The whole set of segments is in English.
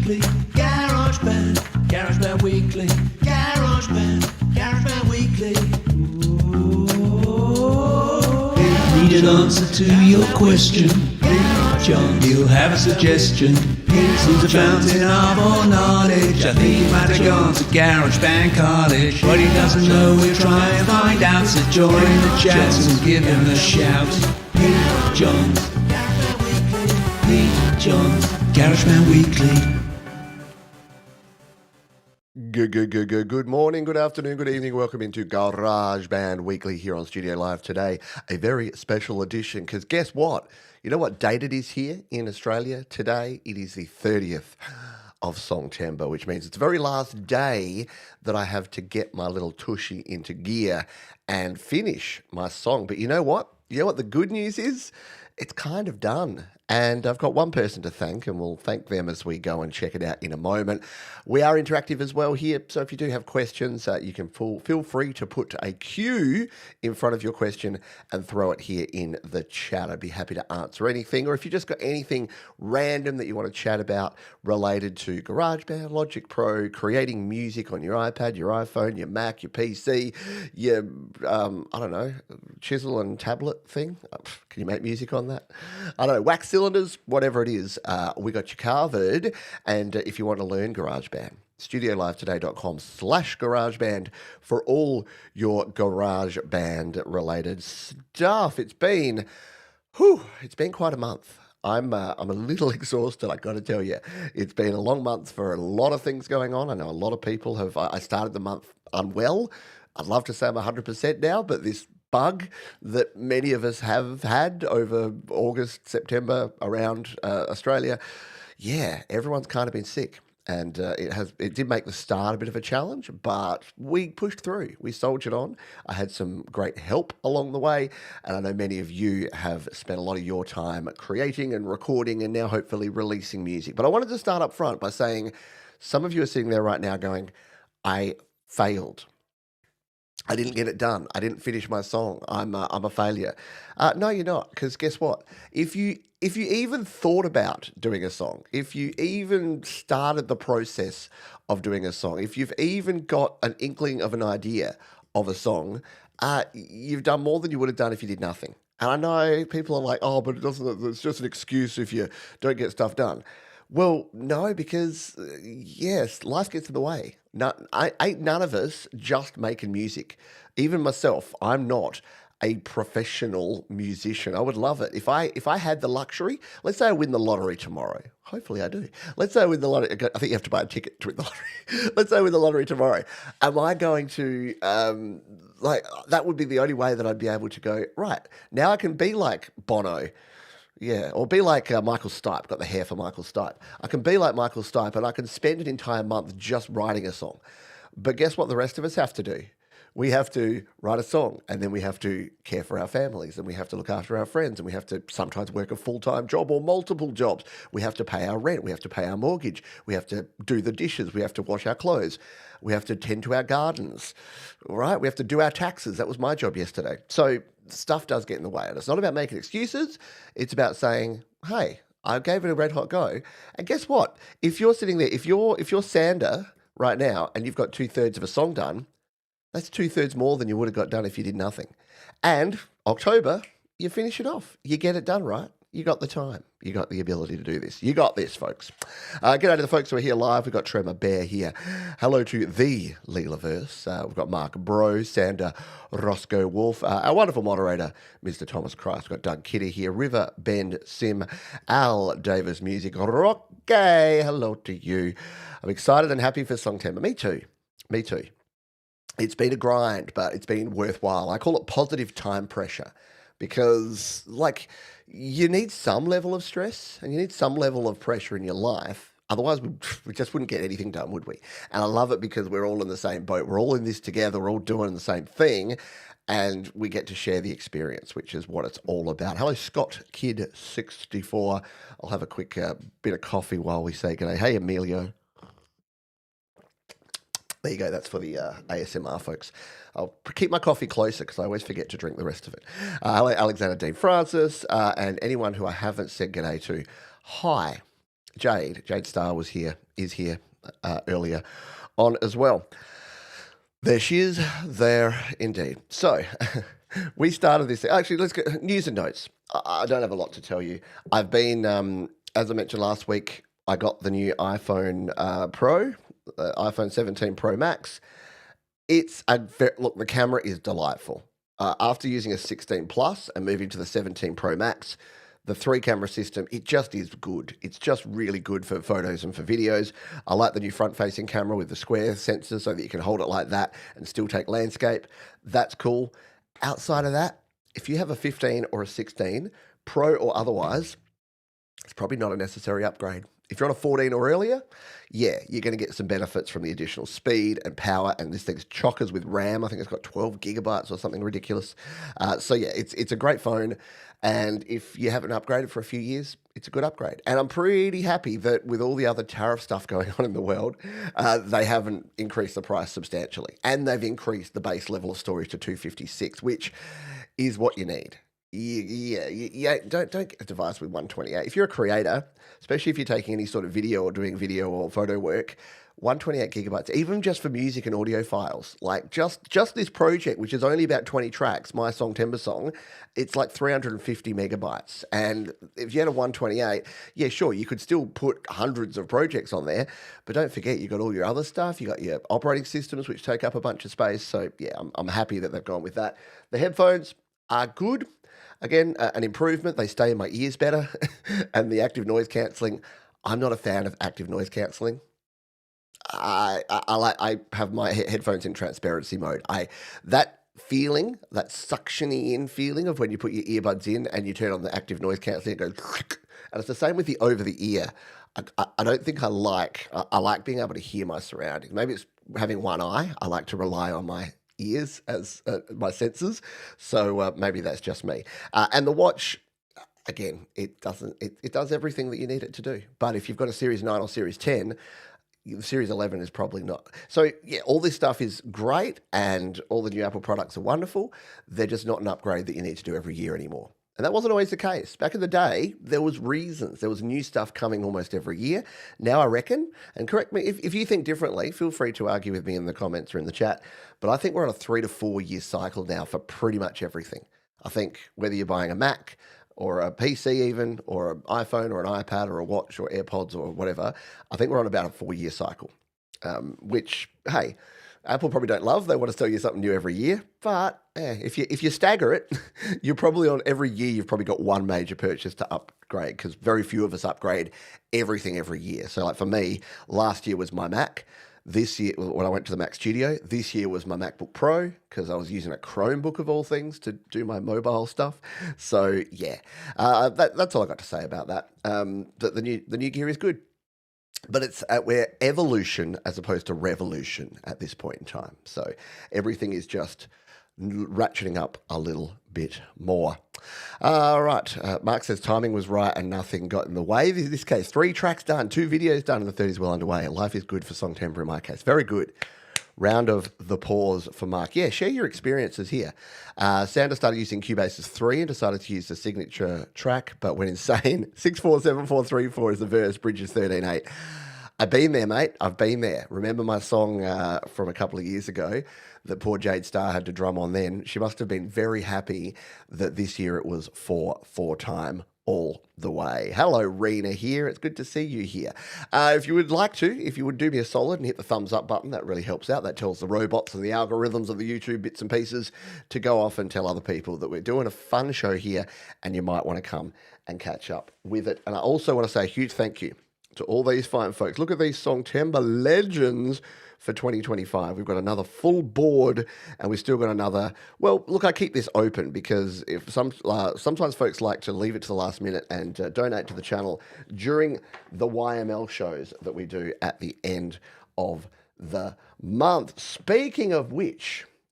Weekly, GarageBand, GarageBand Weekly, GarageBand Weekly. Ooh. Need an answer to your question? John, you'll have a suggestion. He's a fountain of all knowledge. I think he might have gone to GarageBand College. What he doesn't know, we'll try and find out. So join the chat and give him a shout. Hey, John. Hey, John. GarageBand Weekly. Good morning, good afternoon, good evening. Welcome into GarageBand Weekly here on Studio Live today. A very special edition, because guess what? You know what date it is here in Australia today? It is the 30th of Songtember, which means it's the very last day that I have to get my little tushy into gear and finish my song. But you know what? You know what the good news is? It's kind of done. And I've got one person to thank, and we'll thank them as we go and check it out in a moment. We are interactive as well here, so if you do have questions, you can feel free to put a Q in front of your question and throw it here in the chat. I'd be happy to answer anything, or if you just got anything random that you want to chat about related to GarageBand, Logic Pro, creating music on your iPad, your iPhone, your Mac, your PC, your, I don't know, chisel and tablet thing. Can you make music on that? I don't know, wax cylinders, whatever it is, we got you covered. And if you want to learn GarageBand, studiolivetoday.com/GarageBand for all your GarageBand related stuff. It's been quite a month. I'm a little exhausted, I got to tell you. It's been a long month for a lot of things going on. I know a lot of people have. I started the month unwell. I'd love to say I'm 100% now, but this bug that many of us have had over August, September around Australia, yeah, everyone's kind of been sick. And it did make the start a bit of a challenge, but we pushed through. We soldiered on. I had some great help along the way, and I know many of you have spent a lot of your time creating and recording and now hopefully releasing music. But I wanted to start up front by saying some of you are sitting there right now going, I failed. I didn't get it done. I didn't finish my song. I'm a failure. No, you're not, because guess what? If you even thought about doing a song, if you even started the process of doing a song, if you've even got an inkling of an idea of a song, you've done more than you would have done if you did nothing. And I know people are like, oh, but it's just an excuse if you don't get stuff done. Well, no, because yes, life gets in the way. Ain't none of us just making music. Even myself, I'm not a professional musician. I would love it if I had the luxury. Let's say I win the lottery tomorrow. Hopefully I do. Let's say I win the lottery. I think you have to buy a ticket to win the lottery. Let's say I win the lottery tomorrow. Am I going to that would be the only way that I'd be able to go, right, now I can be like Bono. Yeah, or be like Michael Stipe, got the hair for Michael Stipe. I can be like Michael Stipe and I can spend an entire month just writing a song. But guess what the rest of us have to do? We have to write a song, and then we have to care for our families, and we have to look after our friends, and we have to sometimes work a full-time job or multiple jobs. We have to pay our rent. We have to pay our mortgage. We have to do the dishes. We have to wash our clothes. We have to tend to our gardens, right? We have to do our taxes. That was my job yesterday. So stuff does get in the way, and it's not about making excuses. It's about saying, hey, I gave it a red hot go. And guess what? If you're sitting there, if you're Sander right now and you've got 2/3 of a song done, that's 2/3 more than you would have got done if you did nothing. And October, you finish it off. You get it done, right? You got the time. You got the ability to do this. You got this, folks. G'day to the folks who are here live. We've got Tremor Bear here. Hello to the Leelaverse. We've got Mark Bro, Sander, Roscoe Wolf, our wonderful moderator, Mr. Thomas Christ. We've got Doug Kidder here, River Bend Sim, Al Davis Music, Rocky. Hello to you. I'm excited and happy for Songtember. Me too. Me too. It's been a grind, but it's been worthwhile. I call it positive time pressure because, you need some level of stress and you need some level of pressure in your life. Otherwise, we just wouldn't get anything done, would we? And I love it because we're all in the same boat. We're all in this together. We're all doing the same thing, and we get to share the experience, which is what it's all about. Hello, Scott Kid 64. I'll have a quick bit of coffee while we say g'day. Hey, Emilio. There you go. That's for the ASMR folks. I'll keep my coffee closer because I always forget to drink the rest of it. Hello, Alexander Dean Francis, and anyone who I haven't said g'day to, hi. Jade Starr is here earlier on as well. There she is, there indeed. So we started this. Actually, let's get news and notes. I don't have a lot to tell you. I've been, as I mentioned last week, I got the new iPhone Pro, iPhone 17 Pro Max. Look, the camera is delightful. After using a 16 Plus and moving to the 17 Pro Max, the 3-camera system, it just is good. It's just really good for photos and for videos. I like the new front-facing camera with the square sensor so that you can hold it like that and still take landscape. That's cool. Outside of that, if you have a 15 or a 16, Pro or otherwise, it's probably not a necessary upgrade. If you're on a 14 or earlier, yeah, you're going to get some benefits from the additional speed and power, and this thing's chockers with RAM. I think it's got 12 gigabytes or something ridiculous. So yeah, it's a great phone, and if you haven't upgraded for a few years, it's a good upgrade. And I'm pretty happy that with all the other tariff stuff going on in the world, they haven't increased the price substantially, and they've increased the base level of storage to 256, which is what you need. Yeah. Don't get a device with 128. If you're a creator, especially if you're taking any sort of video or doing video or photo work, 128 gigabytes, even just for music and audio files, like just this project, which is only about 20 tracks, my Songtember song, it's like 350 megabytes. And if you had a 128, yeah, sure, you could still put hundreds of projects on there, but don't forget, you got all your other stuff, you got your operating systems, which take up a bunch of space. So yeah, I'm happy that they've gone with that. The headphones are good. Again, an improvement. They stay in my ears better. And the active noise cancelling, I'm not a fan of active noise cancelling. I have my headphones in transparency mode. That feeling, that suctiony in feeling of when you put your earbuds in and you turn on the active noise cancelling, it goes, and it's the same with the over the ear. I don't think I like being able to hear my surroundings. Maybe it's having one eye. I like to rely on my ears as my senses, so maybe that's just me. And the watch, again, it does everything that you need it to do. But if you've got a Series 9 or Series 10, the Series 11 is probably not. So yeah, all this stuff is great, and all the new Apple products are wonderful. They're just not an upgrade that you need to do every year anymore. And that wasn't always the case. Back in the day, there was reasons. There was new stuff coming almost every year. Now I reckon, and correct me if you think differently, feel free to argue with me in the comments or in the chat, but I think we're on a 3 to 4 year cycle now for pretty much everything. I think whether you're buying a Mac or a PC even, or an iPhone or an iPad or a watch or AirPods or whatever, I think we're on about a 4 year cycle, which, hey, Apple probably don't love. They want to sell you something new every year. But if you stagger it, you're probably on every year, you've probably got one major purchase to upgrade, because very few of us upgrade everything every year. So like for me, last year was my Mac. This year, when I went to the Mac Studio, this year was my MacBook Pro, because I was using a Chromebook of all things to do my mobile stuff. So yeah, that's all I got to say about that. The new gear is good. But we're evolution as opposed to revolution at this point in time. So everything is just ratcheting up a little bit more. All right. Mark says timing was right and nothing got in the way. In this case, 3 tracks done, 2 videos done, and the third is well underway. Life is good for Songtember in my case. Very good. Round of the pause for Mark. Yeah, share your experiences here. Sandra started using Cubase's 3 and decided to use the signature track, but went insane. 647434 is the verse, Bridges 13.8. I've been there, mate. I've been there. Remember my song from a couple of years ago that poor Jade Starr had to drum on then? She must have been very happy that this year it was 4/4 all the way. Hello, Rena here. It's good to see you here. If you would do me a solid and hit the thumbs up button, that really helps out. That tells the robots and the algorithms of the YouTube bits and pieces to go off and tell other people that we're doing a fun show here and you might want to come and catch up with it. And I also want to say a huge thank you to all these fine folks. Look at these Songtember legends for 2025. We've got another full board, and we've still got another. Well, look, I keep this open because if sometimes folks like to leave it to the last minute and donate to the channel during the YML shows that we do at the end of the month. Speaking of the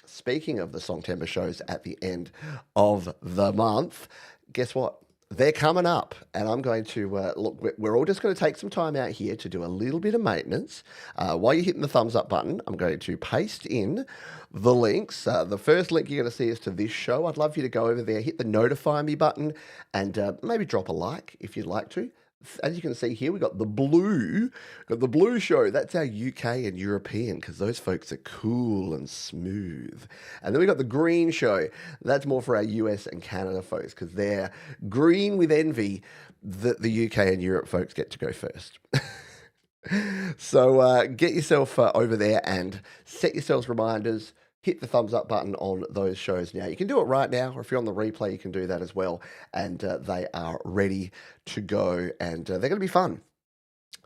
Songtember shows at the end of the month, guess what? They're coming up, and I'm going to, look, we're all just going to take some time out here to do a little bit of maintenance. While you're hitting the thumbs up button, I'm going to paste in the links. The first link you're going to see is to this show. I'd love you to go over there, hit the notify me button, and maybe drop a like if you'd like to. as you can see here, we got the blue show. That's our UK and European, because those folks are cool and smooth. And then we got the green show. That's more for our US and Canada folks, because they're green with envy that the UK and Europe folks get to go first. So get yourself over there and set yourselves reminders. Hit the thumbs up button on those shows now. You can do it right now, or if you're on the replay, you can do that as well. And they are ready to go, and they're going to be fun.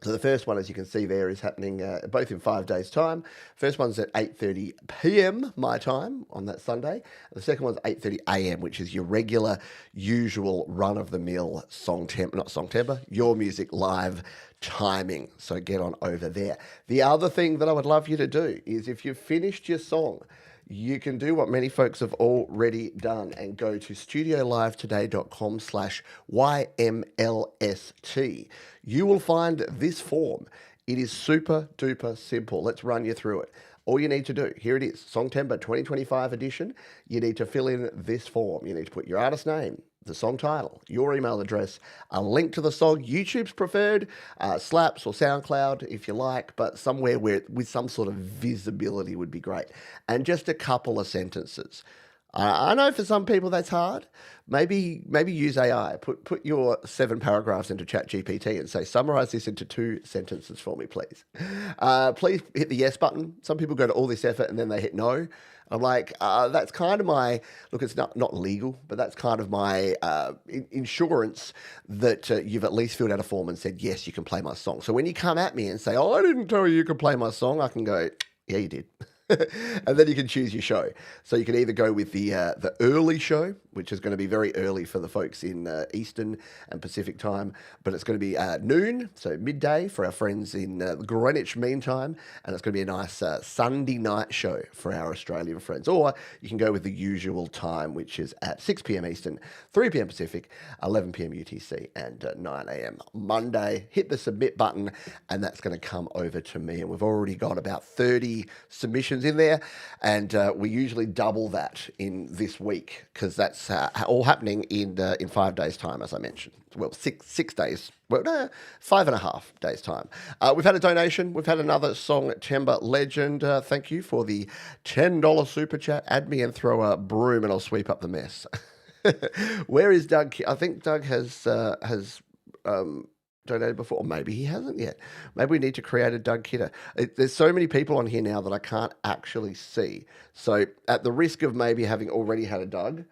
So the first one, as you can see there, is happening both in 5 days' time. First one's at 8:30 p.m. my time on that Sunday. The second one's 8:30 a.m., which is your regular, usual, run-of-the-mill Songtember, Your Music Live timing. So get on over there. The other thing that I would love you to do is, if you've finished your song, you can do what many folks have already done and go to studiolivetoday.com/YMLST. You will find this form. It is super duper simple. Let's run you through it. All you need to do, here it is, Songtember 2025 edition. You need to fill in this form. You need to put your artist name, the song title, your email address, a link to the song, YouTube's preferred, Slaps or SoundCloud if you like, but somewhere where with some sort of visibility would be great. And just a couple of sentences. I know for some people that's hard. Maybe use AI. Put your 7 paragraphs into ChatGPT and say, summarize this into 2 sentences for me, please. Please hit the yes button. Some people go to all this effort and then they hit no. I'm like, that's kind of my, look, it's not legal, but that's kind of my insurance that you've at least filled out a form and said, yes, you can play my song. So when you come at me and say, oh, I didn't tell you could play my song, I can go, yeah, you did. And then you can choose your show. So you can either go with the early show, which is going to be very early for the folks in Eastern and Pacific time, but it's going to be noon, so midday for our friends in Greenwich Mean Time, and it's going to be a nice Sunday night show for our Australian friends. Or you can go with the usual time, which is at 6 p.m. Eastern, 3 p.m. Pacific, 11 p.m. UTC, and 9 a.m. Monday. Hit the submit button, and that's going to come over to me. And we've already got about 30 submissions in there, and we usually double that in this week, because that's all happening in 5 days' time, as I mentioned. Well, six days. Well, no, 5.5 days' time. We've had a donation. We've had another Songtember legend. Thank you for the $10 super chat. Add me and throw a broom, and I'll sweep up the mess. Where is Doug? I think Doug has donated before, or maybe he hasn't yet. Maybe we need to create a Doug Kidder. There's so many people on here now that I can't actually see. So at the risk of maybe having already had a Doug,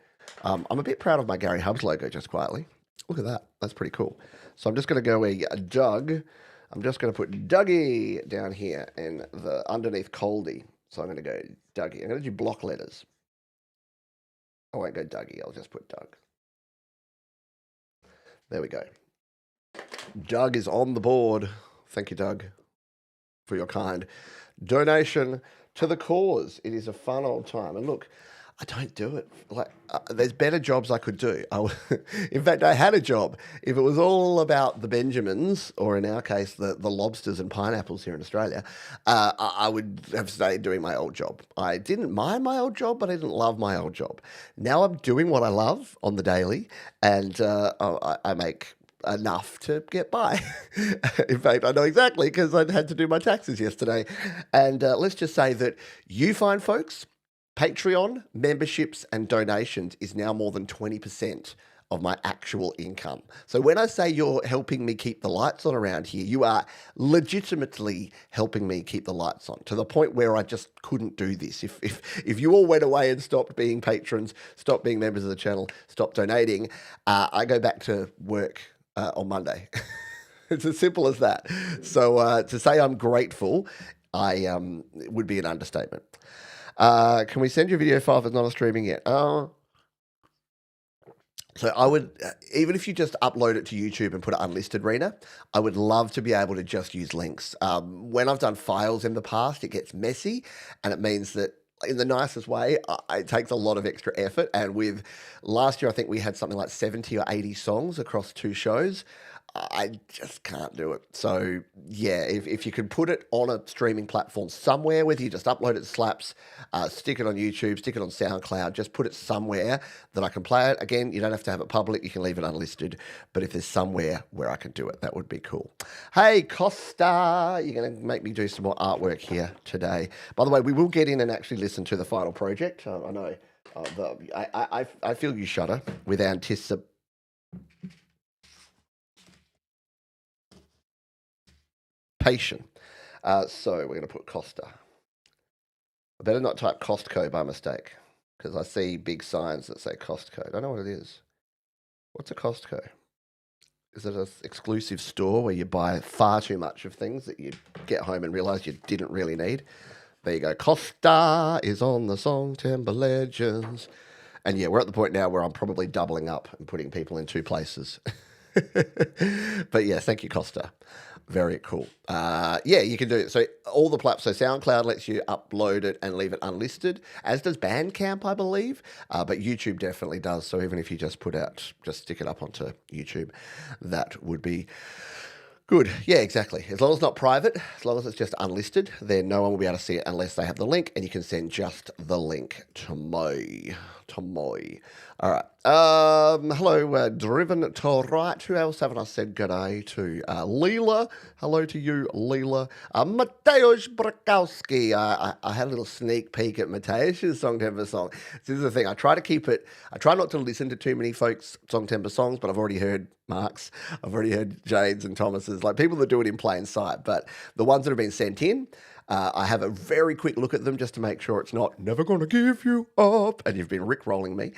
I'm a bit proud of my Gary Hubs logo, just quietly. Look at that. That's pretty cool. So I'm just going to go a Doug. I'm just going to put Dougie down here and the underneath Coldy. So I'm going to go Dougie. I'm going to do block letters. I won't go Dougie. I'll just put Doug. There we go. Doug is on the board. Thank you, Doug, for your kind donation to the cause. It is a fun old time. And look, I don't do it. Like, there's better jobs I could do. In fact, I had a job. If it was all about the Benjamins, or in our case, the lobsters and pineapples here in Australia, I would have stayed doing my old job. I didn't mind my old job, but I didn't love my old job. Now I'm doing what I love on the daily, and I make enough to get by. In fact, I know exactly, because I had to do my taxes yesterday. And let's just say that you find, folks, Patreon memberships and donations is now more than 20% of my actual income. So when I say you're helping me keep the lights on around here, you are legitimately helping me keep the lights on, to the point where I just couldn't do this. If you all went away and stopped being patrons, stopped being members of the channel, stopped donating, I go back to work on Monday. It's as simple as that. So to say I'm grateful, it would be an understatement. Can we send you a video file if it's not on streaming yet? So I would, even if you just upload it to YouTube and put it unlisted, Rena, I would love to be able to just use links. When I've done files in the past, it gets messy, and it means that in the nicest way, it takes a lot of extra effort. And with last year, I think we had something like 70 or 80 songs across 2 shows. I just can't do it. So yeah, if you could put it on a streaming platform somewhere, whether you just upload it to Slaps, stick it on YouTube, stick it on SoundCloud, just put it somewhere that I can play it. Again, you don't have to have it public, you can leave it unlisted, but if there's somewhere where I can do it, that would be cool. Hey, Costa, you're going to make me do some more artwork here today. By the way, we will get in and actually listen to the final project. I know. I feel you shudder with anticipation. So we're going to put Costa. I better not type Costco by mistake because I see big signs that say Costco. I don't know what it is. What's a Costco? Is it an exclusive store where you buy far too much of things that you get home and realize you didn't really need? There you go. Costa is on the Songtember Legends. And yeah, we're at the point now where I'm probably doubling up and putting people in two places. But yeah, thank you, Costa. Very cool. Yeah, you can do it. So all the platforms, so SoundCloud lets you upload it and leave it unlisted, as does Bandcamp, I believe. But YouTube definitely does. So even if you just stick it up onto YouTube, that would be good. Yeah, exactly. As long as it's not private, as long as it's just unlisted, then no one will be able to see it unless they have the link, and you can send just the link to me. All right. Hello, Driven to Right. Who else haven't I said good day to? Leela. Hello to you, Leela. Mateusz Brakowski. I had a little sneak peek at Mateusz's Songtember song. This is the thing. I try not to listen to too many folks' Songtember songs, but I've already heard Mark's. I've already heard Jade's and Thomas's, like people that do it in plain sight. But the ones that have been sent in, I have a very quick look at them just to make sure it's not never gonna give you up and you've been rickrolling me.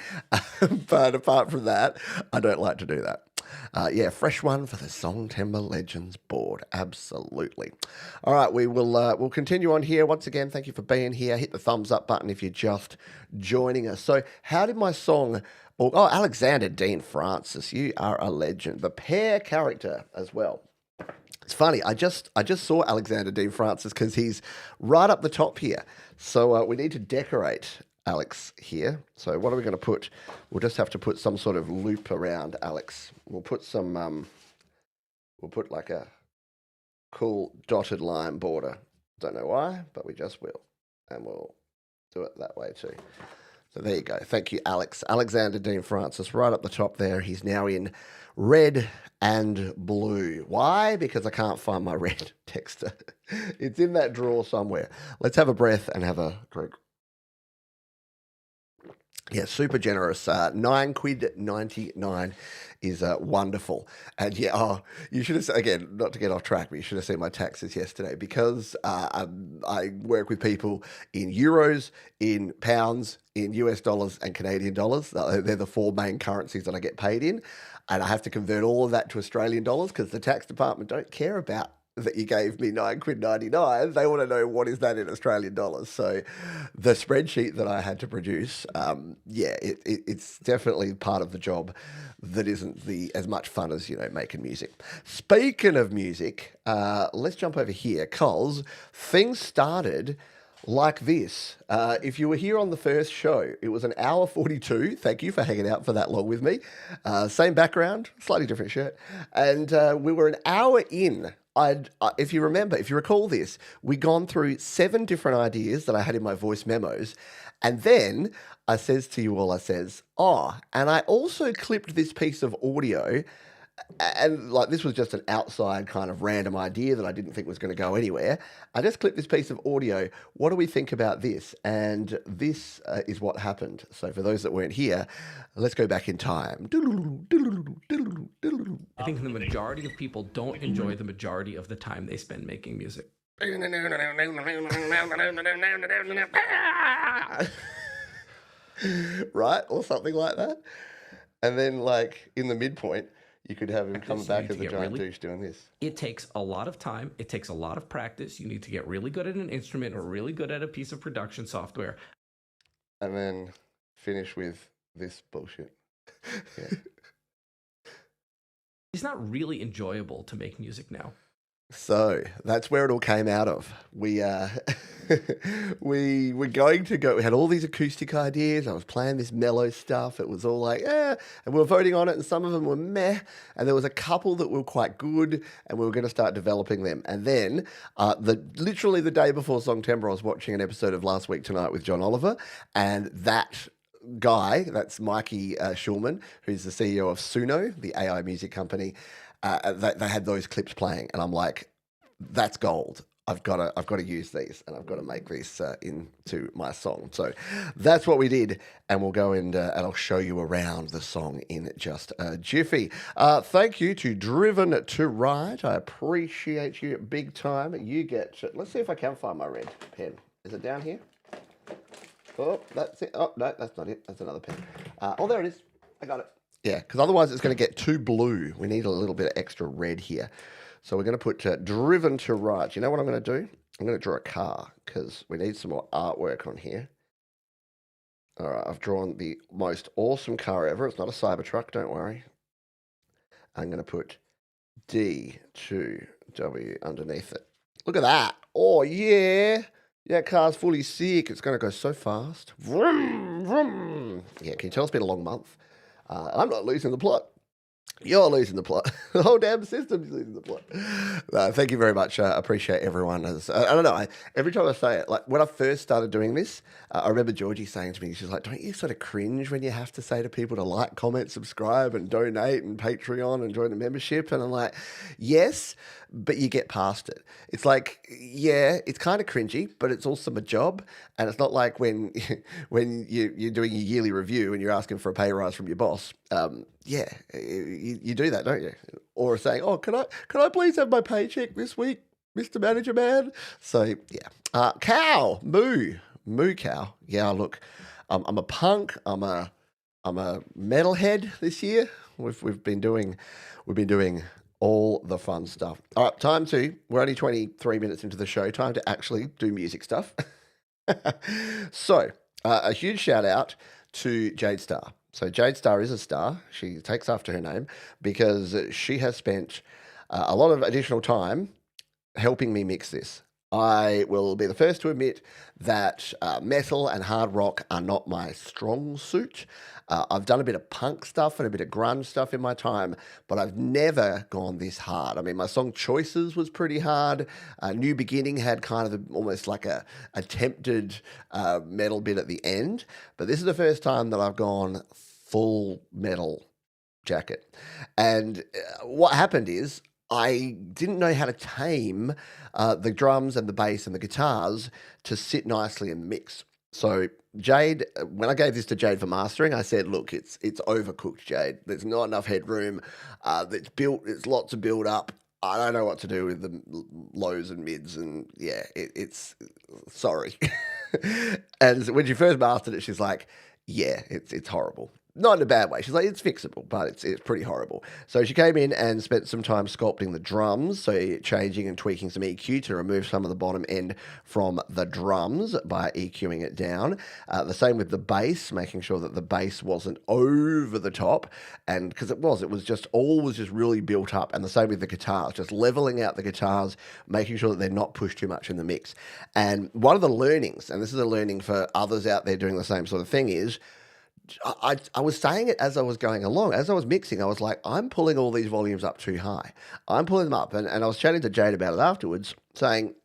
But apart from that, I don't like to do that. Yeah, fresh one for the Songtember Legends board. Absolutely. All right, we'll continue on here. Once again, thank you for being here. Hit the thumbs up button if you're just joining us. So how did my song... Oh, Alexander Dean Francis, you are a legend. The pair character as well. It's funny, I just saw Alexander Dean Francis because he's right up the top here. So we need to decorate Alex here. So what are we going to put? We'll just have to put some sort of loop around Alex. We'll put like a cool dotted line border. Don't know why, but we just will. And we'll do it that way too. So there you go. Thank you, Alex. Alexander Dean Francis, right up the top there. He's now in red and blue. Why? Because I can't find my red texter. It's in that drawer somewhere. Let's have a breath and have a drink. Yeah, super generous. £9.99 is wonderful. And yeah, you should have, again, not to get off track, but you should have seen my taxes yesterday because I work with people in euros, in pounds, in US dollars and Canadian dollars. They're the four main currencies that I get paid in. And I have to convert all of that to Australian dollars because the tax department don't care about that you gave me £9.99. They want to know what is that in Australian dollars. So the spreadsheet that I had to produce, it's definitely part of the job that isn't as much fun as, making music. Speaking of music, let's jump over here because things started like this. If you were here on the first show, it was an hour 42. Thank you for hanging out for that long with me. Same background, slightly different shirt. And we were an hour in. If you recall this, we'd gone through 7 different ideas that I had in my voice memos. And then I says to you all, and I also clipped this piece of audio. And like this was just an outside kind of random idea that I didn't think was going to go anywhere. I just clipped this piece of audio. What do we think about this? And this is what happened. So for those that weren't here, let's go back in time. I think the majority of people don't enjoy the majority of the time they spend making music. Right? Or something like that. And then like in the midpoint, you could have him come back as a giant douche doing this. It takes a lot of time. It takes a lot of practice. You need to get really good at an instrument or really good at a piece of production software. And then finish with this bullshit. Yeah. It's not really enjoyable to make music now. So that's where it all came out of. We we were going to go. We had all these acoustic ideas. I was playing this mellow stuff. It was all like, and we were voting on it, and some of them were meh, and there was a couple that were quite good, and we were going to start developing them. And then, literally the day before Songtember, I was watching an episode of Last Week Tonight with John Oliver, and that guy, that's Mikey Schulman, who's the CEO of Suno, the AI music company. They had those clips playing, and I'm like, that's gold. I've got to use these, and I've got to make this into my song. So that's what we did, and we'll go and I'll show you around the song in just a jiffy. Thank you to Driven to Write. I appreciate you big time. You get. Let's see if I can find my red pen. Is it down here? Oh, that's it. Oh no, that's not it. That's another pen. Oh, there it is. I got it. Yeah, because otherwise it's going to get too blue. We need a little bit of extra red here. So we're going to put Driven to Write. You know what I'm going to do? I'm going to draw a car because we need some more artwork on here. All right, I've drawn the most awesome car ever. It's not a Cybertruck, don't worry. I'm going to put D2W underneath it. Look at that. Oh, yeah. Yeah, car's fully sick. It's going to go so fast. Vroom, vroom. Yeah, can you tell it's been a long month? I'm not losing the plot. You're losing the plot. The whole damn system's losing the plot. Thank you very much. I appreciate everyone. I don't know. Every time I say it, like when I first started doing this, I remember Georgie saying to me, she's like, don't you sort of cringe when you have to say to people to like, comment, subscribe, and donate, and Patreon, and join the membership? And I'm like, yes, but you get past it. It's like, yeah, it's kind of cringy, but it's also my job. And it's not like when you're doing your yearly review and you're asking for a pay rise from your boss. Yeah, you do that, don't you? Or saying, oh, can I please have my paycheck this week, Mr. Manager Man? So yeah, cow, moo cow. Yeah, look, I'm a punk. I'm a metalhead this year. We've been doing all the fun stuff. All right, we're only 23 minutes into the show. Time to actually do music stuff. So a huge shout out to Jade Star. So Jade Star is a star. She takes after her name because she has spent a lot of additional time helping me mix this. I will be the first to admit that metal and hard rock are not my strong suit. I've done a bit of punk stuff and a bit of grunge stuff in my time, but I've never gone this hard. I mean, my song Choices was pretty hard. New Beginning had kind of almost like a attempted metal bit at the end, but this is the first time that I've gone full metal jacket. And what happened is I didn't know how to tame the drums and the bass and the guitars to sit nicely and mix. So Jade, when I gave this to Jade for mastering, I said, look, it's overcooked, Jade. There's not enough headroom. It's lots of build up. I don't know what to do with the lows and mids, and yeah, it's sorry. And when she first mastered it, she's like, yeah, it's horrible. Not in a bad way. She's like, it's fixable, but it's pretty horrible. So she came in and spent some time sculpting the drums, so changing and tweaking some EQ to remove some of the bottom end from the drums by EQing it down. The same with the bass, making sure that the bass wasn't over the top, and because it was just really built up. And the same with the guitars, just leveling out the guitars, making sure that they're not pushed too much in the mix. And one of the learnings, and this is a learning for others out there doing the same sort of thing, is I was saying it as I was going along. As I was mixing, I was like, I'm pulling all these volumes up too high. I'm pulling them up. And I was chatting to Jade about it afterwards, saying,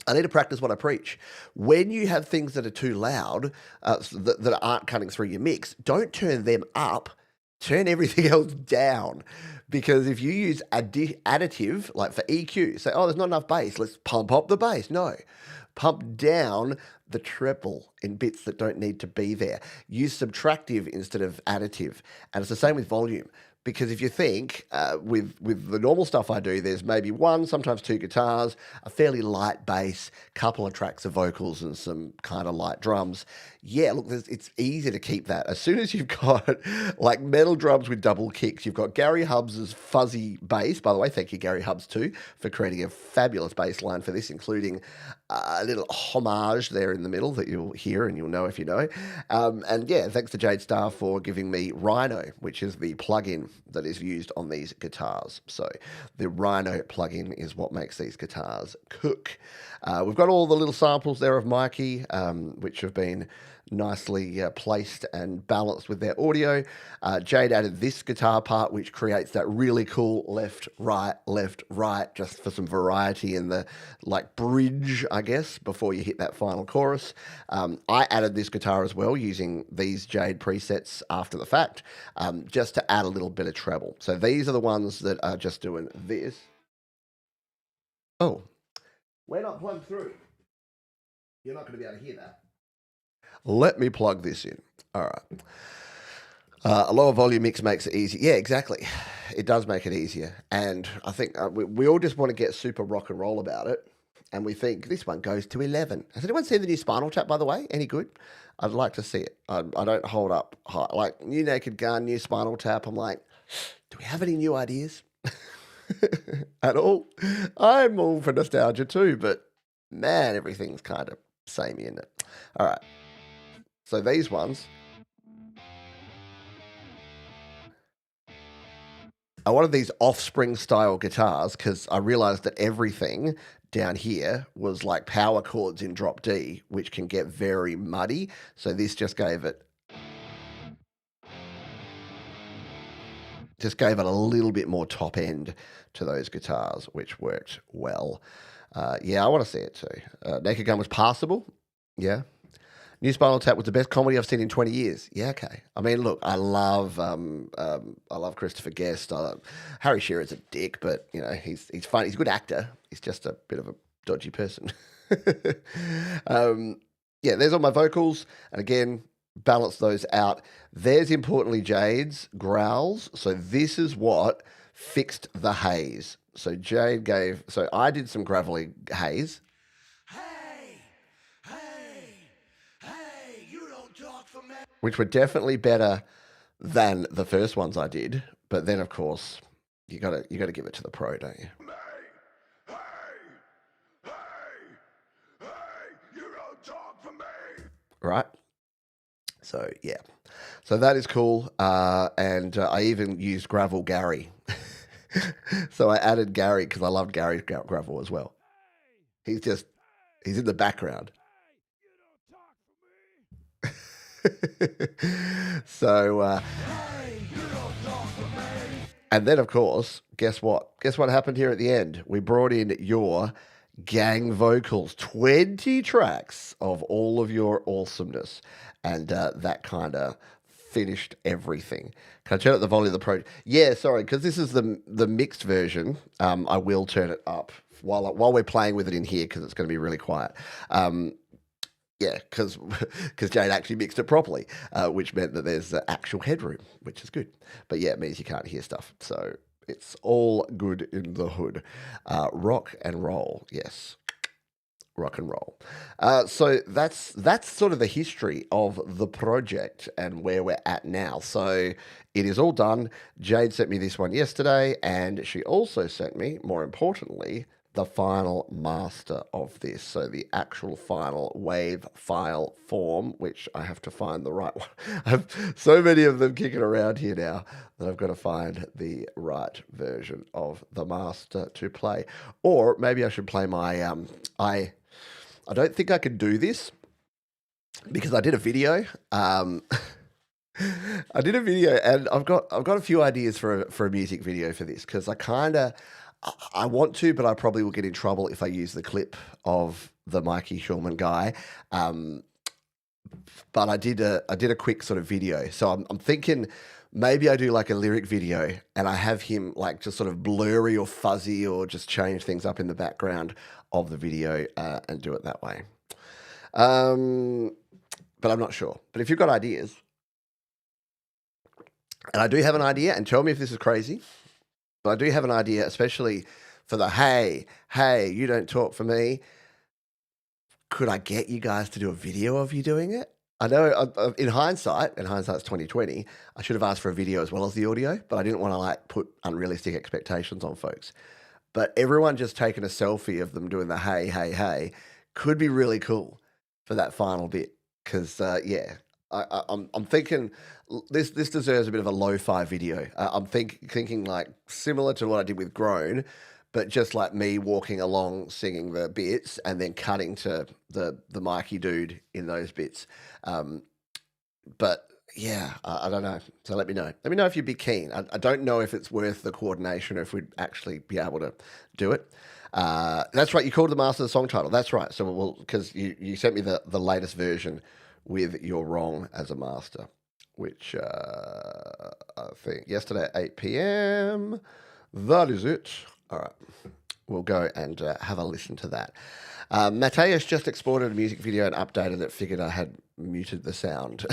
I need to practice what I preach. When you have things that are too loud, that aren't cutting through your mix, don't turn them up. Turn everything else down. Because if you use additive, like for EQ, say, oh, there's not enough bass, let's pump up the bass. No. Pump down the treble in bits that don't need to be there. Use subtractive instead of additive. And it's the same with volume. Because if you think, with the normal stuff I do, there's maybe one, sometimes two guitars, a fairly light bass, couple of tracks of vocals and some kind of light drums. Yeah, look, it's easy to keep that. As soon as you've got like metal drums with double kicks, you've got Gary Hubbs's fuzzy bass. By the way, thank you, Gary Hubbs, too, for creating a fabulous bass line for this, including a little homage there in the middle that you'll hear and you'll know if you know. And yeah, thanks to Jade Star for giving me Rhino, which is the plugin that is used on these guitars. So the Rhino plugin is what makes these guitars cook. We've got all the little samples there of Mikey, which have been nicely placed and balanced with their audio. Jade added this guitar part, which creates that really cool left, right, just for some variety in the like bridge, I guess, before you hit that final chorus. I added this guitar as well using these Jade presets after the fact, just to add a little bit of treble. So these are the ones that are just doing this. Oh, we're not plugged through. You're not going to be able to hear that. Let me plug this in. All right. A lower volume mix makes it easy. Yeah, exactly. It does make it easier. And I think we all just want to get super rock and roll about it. And we think this one goes to 11. Has anyone seen the new Spinal Tap, by the way? Any good? I'd like to see it. I don't hold up high. Like, new Naked Gun, new Spinal Tap. I'm like, do we have any new ideas? At all? I'm all for nostalgia too, but man, everything's kind of samey, isn't it? All right. So these ones, I wanted these Offspring style guitars because I realized that everything down here was like power chords in drop D, which can get very muddy. So this just gave it a little bit more top end to those guitars, which worked well. Yeah, I want to see it too. Naked Gun was passable. Yeah. New Spinal Tap was the best comedy I've seen in 20 years. Yeah, okay. I mean, look, I love Christopher Guest. Harry Shearer's a dick, but you know he's fun. He's a good actor. He's just a bit of a dodgy person. Yeah, there's all my vocals, and again, balance those out. There's importantly Jade's growls. So this is what fixed the haze. So so I did some gravelly haze. Which were definitely better than the first ones I did. But then, of course, you gotta give it to the pro, don't you? You don't talk for me. Right? So, yeah. So that is cool. And I even used Gravel Gary. So I added Gary because I loved Gary's gravel as well. He's in the background. So, and then of course, guess what? Guess what happened here at the end? We brought in your gang vocals, 20 tracks of all of your awesomeness, and that kind of finished everything. Can I turn up the volume of the Pro? Yeah, sorry, because this is the mixed version. I will turn it up while we're playing with it in here because it's going to be really quiet. Yeah, because Jade actually mixed it properly, which meant that there's actual headroom, which is good. But yeah, it means you can't hear stuff. So it's all good in the hood. Rock and roll, yes. Rock and roll. So that's sort of the history of the project and where we're at now. So it is all done. Jade sent me this one yesterday, and she also sent me, more importantly, the final master of this. So the actual final wave file form, which I have to find the right one. I have so many of them kicking around here now that I've got to find the right version of the master to play. Or maybe I should play my, I don't think I can do this because I did a video. I did a video and I've got a few ideas for a music video for this because I want to, but I probably will get in trouble if I use the clip of the Mikey Shulman guy. But I did a quick sort of video. So I'm thinking maybe I do like a lyric video and I have him like just sort of blurry or fuzzy or just change things up in the background of the video and do it that way. But I'm not sure. But if you've got ideas, and I do have an idea, and tell me if this is crazy, but I do have an idea, especially for the hey, you don't talk for me. Could I get you guys to do a video of you doing it? I know in hindsight's 2020, I should have asked for a video as well as the audio, but I didn't want to like put unrealistic expectations on folks. But everyone just taking a selfie of them doing the hey, could be really cool for that final bit. Because yeah, I'm thinking this deserves a bit of a lo-fi video. I'm thinking like similar to what I did with Groan, but just like me walking along singing the bits and then cutting to the Mikey dude in those bits. But yeah, I don't know. So let me know. Let me know if you'd be keen. I don't know if it's worth the coordination or if we'd actually be able to do it. That's right. You called the master the song title. That's right. So we'll, because you sent me the latest version with You're Wrong as a master, which I think yesterday at 8 p.m. That is it. All right. We'll go and have a listen to that. Mateus just exported a music video and updated it, figured I had muted the sound.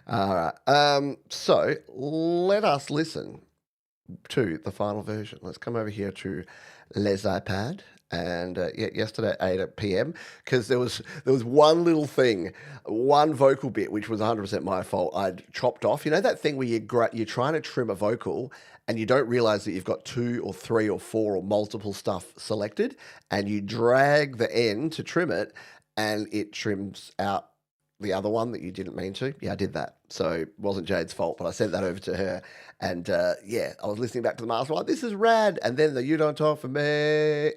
All right. So let us listen to the final version. Let's come over here to Les iPad. And yesterday at 8 p.m. because there was one little thing, one vocal bit, which was 100% my fault. I'd chopped off. You know that thing where you're trying to trim a vocal and you don't realize that you've got 2 or 3 or 4 or multiple stuff selected, and you drag the end to trim it, and it trims out the other one that you didn't mean to. Yeah, I did that. So it wasn't Jade's fault, but I sent that over to her. And yeah, I was listening back to the master, like, this is rad. And then the You Don't Talk For Me,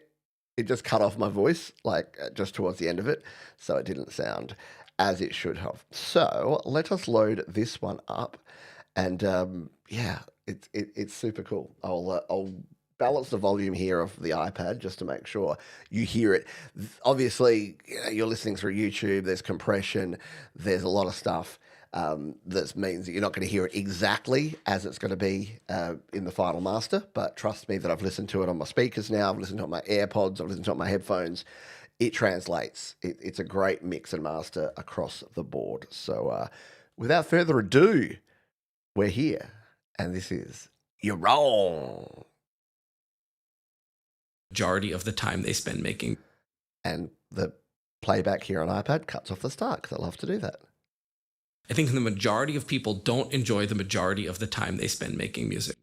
it just cut off my voice, like just towards the end of it. So it didn't sound as it should have. So let us load this one up. And yeah, it's super cool. I'll balance the volume here of the iPad just to make sure you hear it. Obviously, you're listening through YouTube. There's compression. There's a lot of stuff. That means that you're not going to hear it exactly as it's going to be in the final master. But trust me that I've listened to it on my speakers now. I've listened to it on my AirPods. I've listened to it on my headphones. It translates. It's a great mix and master across the board. So without further ado, we're here. And this is You're Wrong. Majority of the time they spend making. And the playback here on iPad cuts off the start because I love to do that. I think the majority of people don't enjoy the majority of the time they spend making music.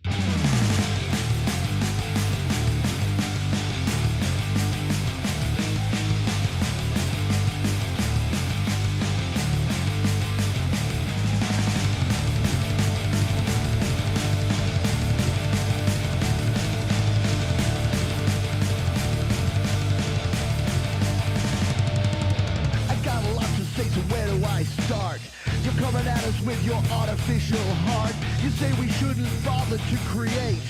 With your artificial heart, you say we shouldn't bother to create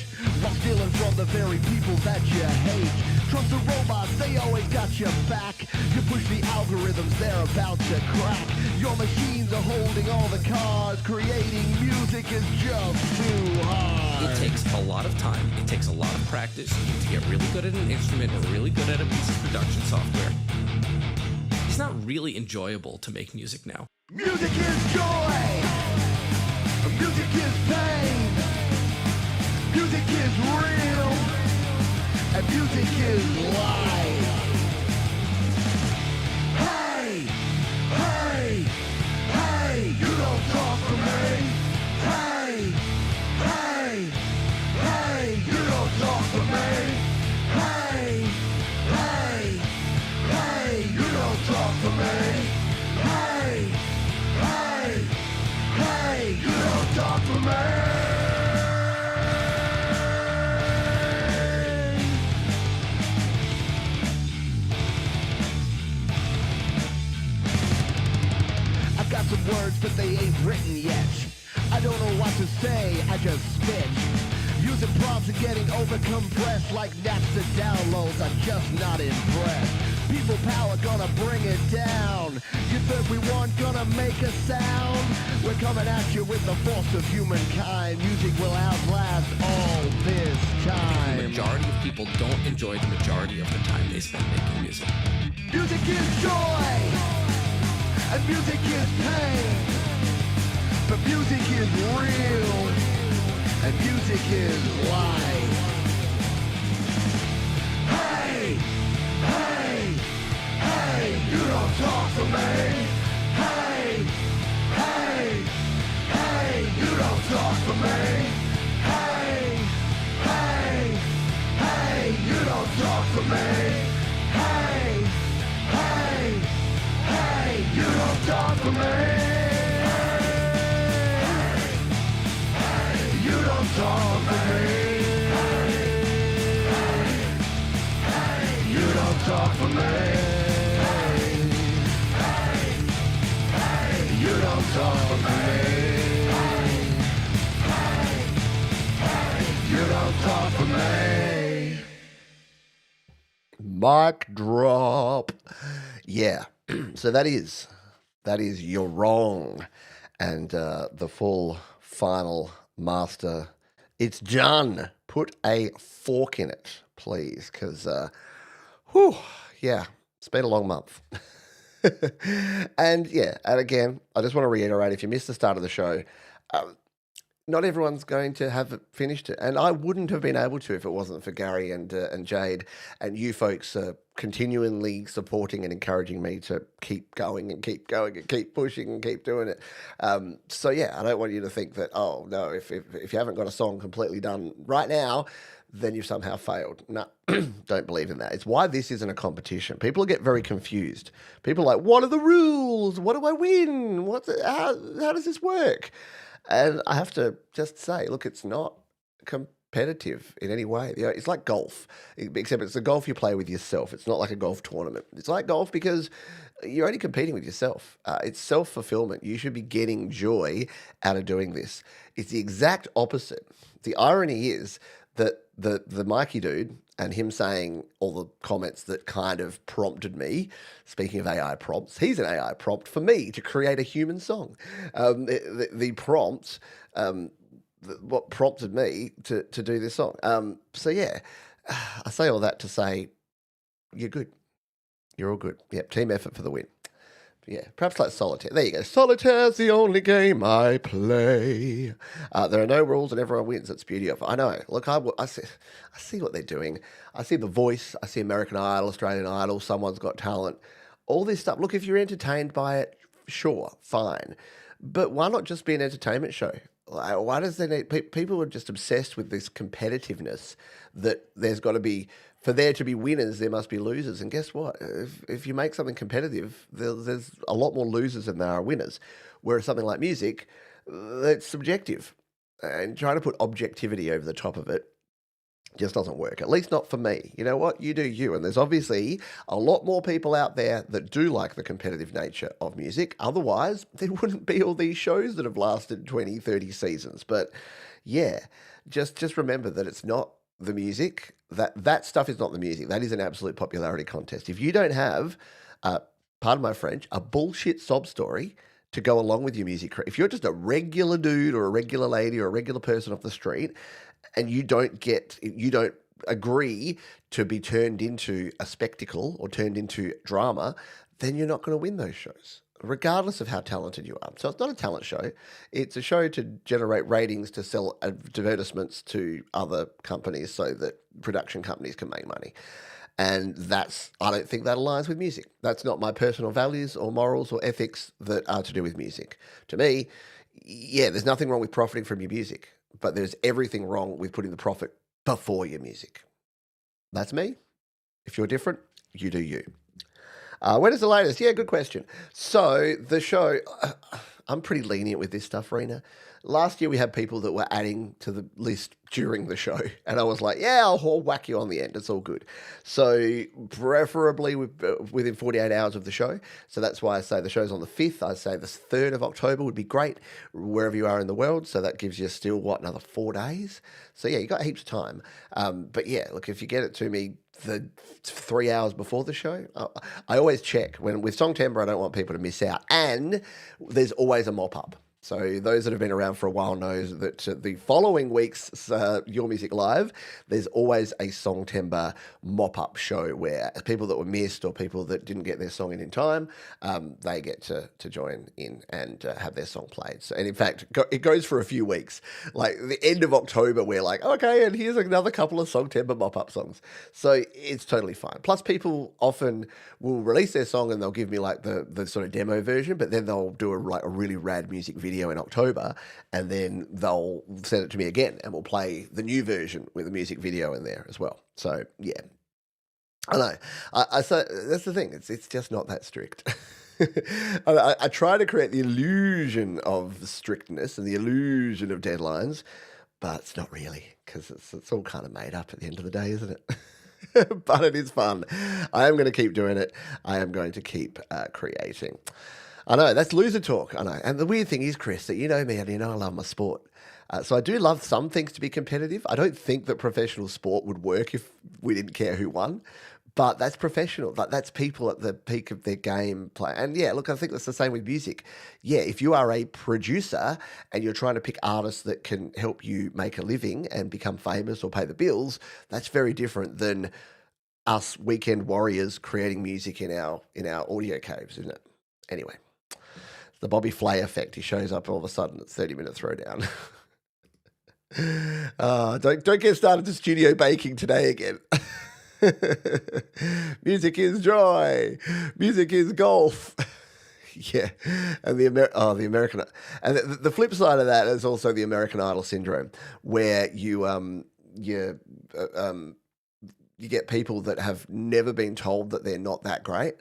while stealing from the very people that you hate. Trust the robots, they always got your back. You push the algorithms, they're about to crack. Your machines are holding all the cards. Creating music is just too hard. It takes a lot of time. It takes a lot of practice. You need to get really good at an instrument or really good at a piece of production software. It's not really enjoyable to make music now. Music is joy. Music is pain. Music is real. And music is life. Hey, hey, hey, you don't talk for me. Hey, hey, hey, you don't talk for me. Hey, hey, hey, you don't talk for me. Hey, hey, hey, you don't talk for me. I've got some words, but they ain't written yet. I don't know what to say, I just spit. Using prompts and getting overcompressed like Napster downloads, I'm just not impressed. People power gonna bring it down. You thought we weren't gonna make a sound? We're coming at you with the force of humankind. Music will outlast all this time. The majority of people don't enjoy the majority of the time they spend making music. Music is joy, and music is pain. But music is real, and music is life. Hey, hey, hey, you don't talk for me. Hey, hey, hey, you don't talk for me. Hey, hey, hey, you don't talk for me. Hey, Don't talk for me. Mic drop. Yeah. So that is You're Wrong. And the full final master, it's done. Put a fork in it, please, because, yeah, it's been a long month. And again, I just want to reiterate, if you missed the start of the show, not everyone's going to have finished it. And I wouldn't have been able to if it wasn't for Gary and Jade and you folks continually supporting and encouraging me to keep going and keep pushing and keep doing it. So I don't want you to think that, oh, no, if you haven't got a song completely done right now, then you've somehow failed. No, don't believe in that. It's why this isn't a competition. People get very confused. People are like, what are the rules? What do I win? How does this work? And I have to just say, look, it's not competitive in any way. It's like golf, except it's a golf you play with yourself. It's not like a golf tournament. It's like golf because you're only competing with yourself. It's self-fulfillment. You should be getting joy out of doing this. It's the exact opposite. The irony is that the Mikey dude and him saying all the comments that kind of prompted me, speaking of AI prompts, he's an AI prompt for me to create a human song. The prompt, what prompted me to do this song. I say all that to say, you're good. You're all good. Yep, team effort for the win. Yeah, perhaps like solitaire. There you go. Solitaire's the only game I play. There are no rules and everyone wins. That's the beauty of it. I know. Look, I see what they're doing. I see The Voice. I see American Idol, Australian Idol. Someone's Got Talent. All this stuff. Look, if you're entertained by it, sure, fine. But why not just be an entertainment show? Why does there need... People are just obsessed with this competitiveness that there's got to be... For there to be winners, there must be losers. And guess what? If you make something competitive, there's a lot more losers than there are winners. Whereas something like music, it's subjective. And trying to put objectivity over the top of it just doesn't work. At least not for me. You know what? You do you. And there's obviously a lot more people out there that do like the competitive nature of music. Otherwise, there wouldn't be all these shows that have lasted 20, 30 seasons. But yeah, just remember that it's not the music. That stuff is not the music. That is an absolute popularity contest. If you don't have, pardon my French, a bullshit sob story to go along with your music, if you're just a regular dude or a regular lady or a regular person off the street and you don't agree to be turned into a spectacle or turned into drama, then you're not going to win those shows, regardless of how talented you are. So it's not a talent show. It's a show to generate ratings, to sell advertisements to other companies so that production companies can make money. And I don't think that aligns with music. That's not my personal values or morals or ethics that are to do with music. To me, there's nothing wrong with profiting from your music, but there's everything wrong with putting the profit before your music. That's me. If you're different, you do you. When is the latest? Yeah, good question. So the show, I'm pretty lenient with this stuff, Rena. Last year we had people that were adding to the list during the show, and I was like, yeah, I'll whack you on the end. It's all good. So preferably within 48 hours of the show. So that's why I say the show's on the 5th. I say the 3rd of October would be great, wherever you are in the world. So that gives you still, another 4 days? So yeah, you got heaps of time. But yeah, look, if you get it to me the 3 hours before the show, I always check. With Songtember, I don't want people to miss out. And there's always a mop-up. So those that have been around for a while know that the following week's Your Music Live, there's always a Songtember mop-up show where people that were missed or people that didn't get their song in time, they get to join in and have their song played. So, and in fact, it goes for a few weeks. Like the end of October, we're like, okay, and here's another couple of Songtember mop-up songs. So it's totally fine. Plus, people often will release their song and they'll give me like the sort of demo version, but then they'll do a really rad music video in October, and then they'll send it to me again, and we'll play the new version with the music video in there as well. So yeah, I know. So that's the thing. It's just not that strict. I try to create the illusion of strictness and the illusion of deadlines, but it's not really, because it's all kind of made up at the end of the day, isn't it? But it is fun. I am going to keep doing it. I am going to keep creating. I know, that's loser talk, I know. And the weird thing is, Chris, that you know me and you know I love my sport. So I do love some things to be competitive. I don't think that professional sport would work if we didn't care who won. But that's professional. That's people at the peak of their game play. And yeah, look, I think that's the same with music. Yeah, if you are a producer and you're trying to pick artists that can help you make a living and become famous or pay the bills, that's very different than us weekend warriors creating music in our audio caves, isn't it? Anyway, the Bobby Flay effect. He shows up all of a sudden at 30-minute throwdown. Don't get started to studio baking today again. Music is joy. Music is golf. Yeah, and the American, and the flip side of that is also the American Idol syndrome, where you get people that have never been told that they're not that great.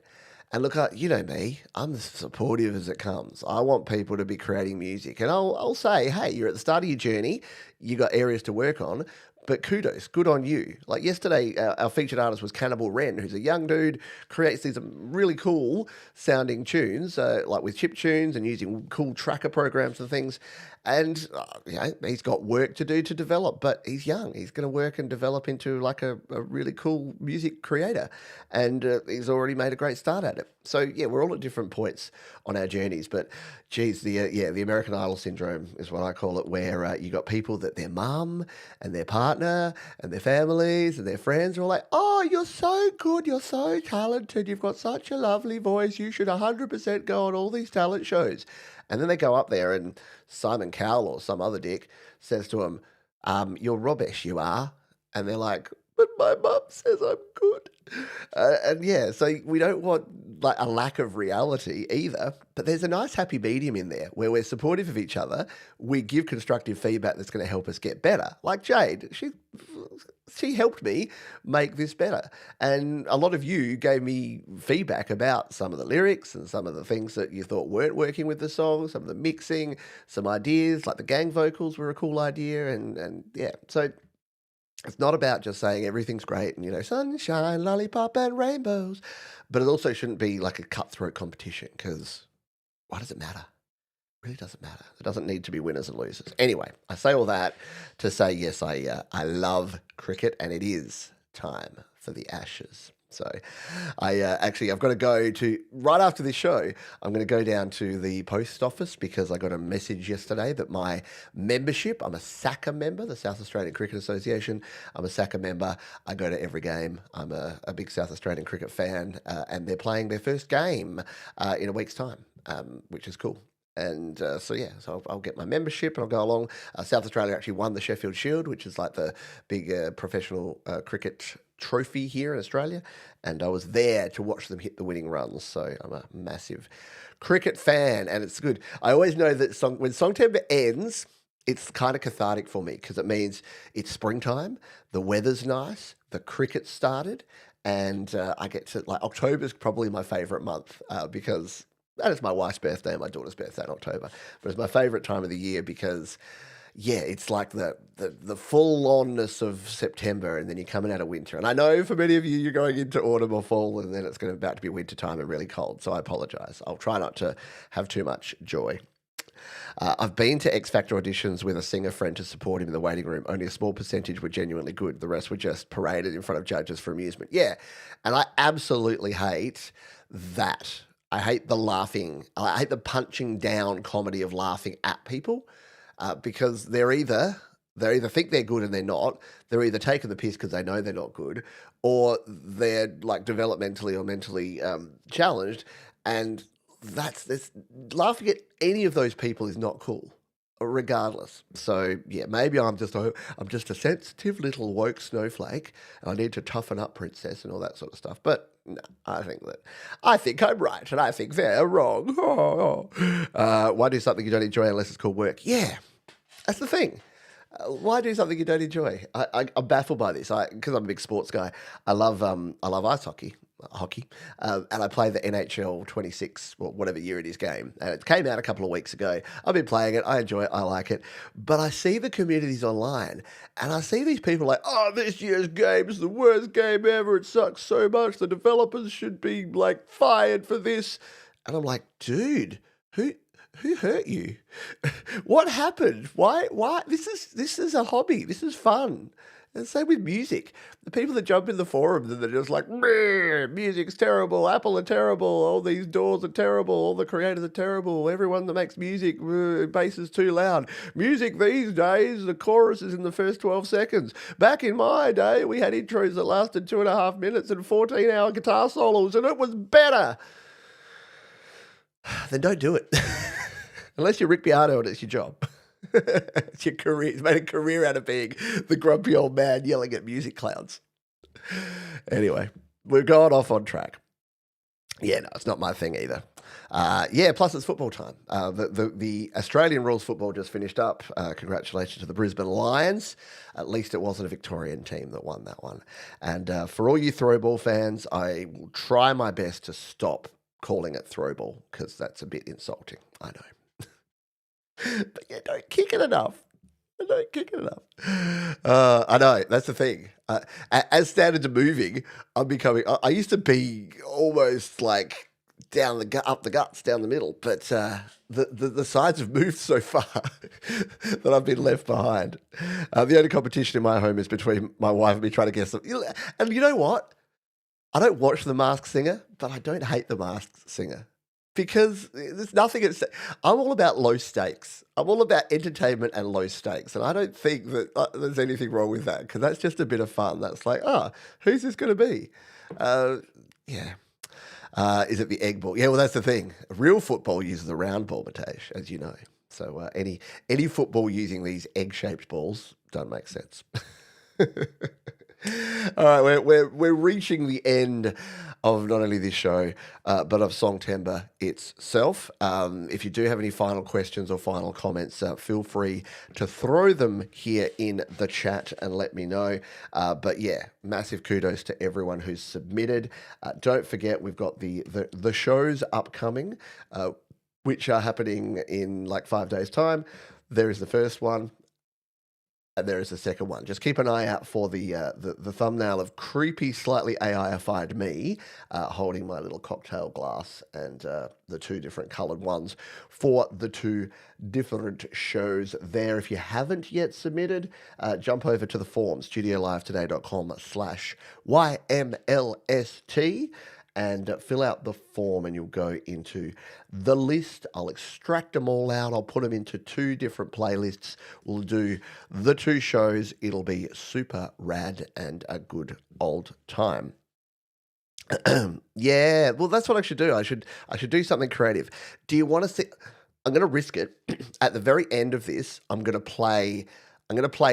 And look, you know me, I'm as supportive as it comes. I want people to be creating music, and I'll say, hey, you're at the start of your journey. You got areas to work on. But kudos, good on you. Like yesterday, our featured artist was Cannibal Wren, who's a young dude, creates these really cool sounding tunes, like with chip tunes and using cool tracker programs and things. And he's got work to do to develop, but he's young. He's going to work and develop into like a really cool music creator, and he's already made a great start at it. So yeah, we're all at different points on our journeys, but geez, the American Idol syndrome is what I call it, where you got people that their mum and their partner and their families and their friends are all like, oh, you're so good, you're so talented, you've got such a lovely voice, you should 100% go on all these talent shows. And then they go up there and Simon Cowell or some other dick says to them, you're rubbish, you are. And they're like, but my mum says I'm good. And yeah, so we don't want like a lack of reality either, but there's a nice happy medium in there where we're supportive of each other. We give constructive feedback that's going to help us get better. Like Jade, she helped me make this better. And a lot of you gave me feedback about some of the lyrics and some of the things that you thought weren't working with the song, some of the mixing, some ideas, like the gang vocals were a cool idea. And yeah, so it's not about just saying everything's great and, sunshine, lollipop, and rainbows. But it also shouldn't be like a cutthroat competition, because why does it matter? It really doesn't matter. It doesn't need to be winners and losers. Anyway, I say all that to say, yes, I love cricket, and it is time for the Ashes. So I've got to go to, right after this show, I'm going to go down to the post office because I got a message yesterday that my membership, I'm a SACA member, the South Australian Cricket Association. I'm a SACA member. I go to every game. I'm a big South Australian cricket fan, and they're playing their first game in a week's time, which is cool. And so I'll get my membership and I'll go along. South Australia actually won the Sheffield Shield, which is like the big professional cricket trophy here in Australia. And I was there to watch them hit the winning runs. So I'm a massive cricket fan, and it's good. I always know that when Songtember ends, it's kind of cathartic for me because it means it's springtime, the weather's nice, the cricket started, and I get to, like, October's probably my favourite month because that is my wife's birthday and my daughter's birthday in October. But it's my favourite time of the year because, yeah, it's like the full-onness of September, and then you're coming out of winter. And I know for many of you, you're going into autumn or fall, and then it's about to be winter time and really cold. So I apologise. I'll try not to have too much joy. I've been to X Factor auditions with a singer friend to support him in the waiting room. Only a small percentage were genuinely good. The rest were just paraded in front of judges for amusement. Yeah, and I absolutely hate that. I hate the laughing. I hate the punching down comedy of laughing at people because they're either think they're good and they're not. They're either taking the piss because they know they're not good, or they're like developmentally or mentally challenged. And laughing at any of those people is not cool, regardless. So yeah, maybe I'm just a sensitive little woke snowflake, and I need to toughen up, princess, and all that sort of stuff. But no, I think I'm right, and I think they're wrong. Why do something you don't enjoy unless it's called work? Yeah, that's the thing. Why do something you don't enjoy? I'm baffled by this. Because I'm a big sports guy. I love ice hockey, and I play the NHL 26, or whatever year it is, game. And it came out a couple of weeks ago. I've been playing it. I enjoy it. I like it. But I see the communities online, and I see these people like, oh, this year's game is the worst game ever. It sucks so much. The developers should be like fired for this. And I'm like, dude, Who hurt you? What happened? Why? This is a hobby. This is fun. And same with music. The people that jump in the forums and they're just like, "Meh, music's terrible, Apple are terrible, all these doors are terrible, all the creators are terrible, everyone that makes music, bass is too loud. Music these days, the chorus is in the first 12 seconds. Back in my day, we had intros that lasted 2.5 minutes and 14-hour guitar solos, and it was better." Then don't do it. Unless you're Rick Beato and it's your job. It's your career. It's made a career out of being the grumpy old man yelling at music clouds. Anyway, we're going off on track. Yeah, no, it's not my thing either. Plus it's football time. The Australian rules football just finished up. Congratulations to the Brisbane Lions. At least it wasn't a Victorian team that won that one. And for all you throwball fans, I will try my best to stop calling it throwball because that's a bit insulting. I know. But yeah, don't kick it enough. I know, that's the thing. As standards are moving, I'm becoming. I used to be almost like up the guts, down the middle, but the sides have moved so far that I've been left behind. The only competition in my home is between my wife and me trying to guess them. And you know what? I don't watch The Masked Singer, but I don't hate The Masked Singer. Because there's nothing at stake. I'm all about low stakes. I'm all about entertainment and low stakes. And I don't think that there's anything wrong with that because that's just a bit of fun. That's like, who's this going to be? Is it the egg ball? Yeah, well, that's the thing. Real football uses a round ball, Matesh, as you know. So any football using these egg-shaped balls don't make sense. All right, we're reaching the end of not only this show, but of Songtember itself. If you do have any final questions or final comments, feel free to throw them here in the chat and let me know. But yeah, massive kudos to everyone who's submitted. Don't forget, we've got the shows upcoming, which are happening in like 5 days' time. There is the first one. And there is a second one. Just keep an eye out for the thumbnail of creepy, slightly AI-ified me holding my little cocktail glass and the two different coloured ones for the two different shows there. If you haven't yet submitted, jump over to the forum, studiolive today.com/YMLST, and fill out the form and you'll go into the list. I'll extract them all out. I'll put them into 2 different playlists. We'll do the 2 shows. It'll be super rad and a good old time. Yeah, well, that's what I should do. I should do something creative. Do you want to see? I'm going to risk it. At the very end of this, I'm going to play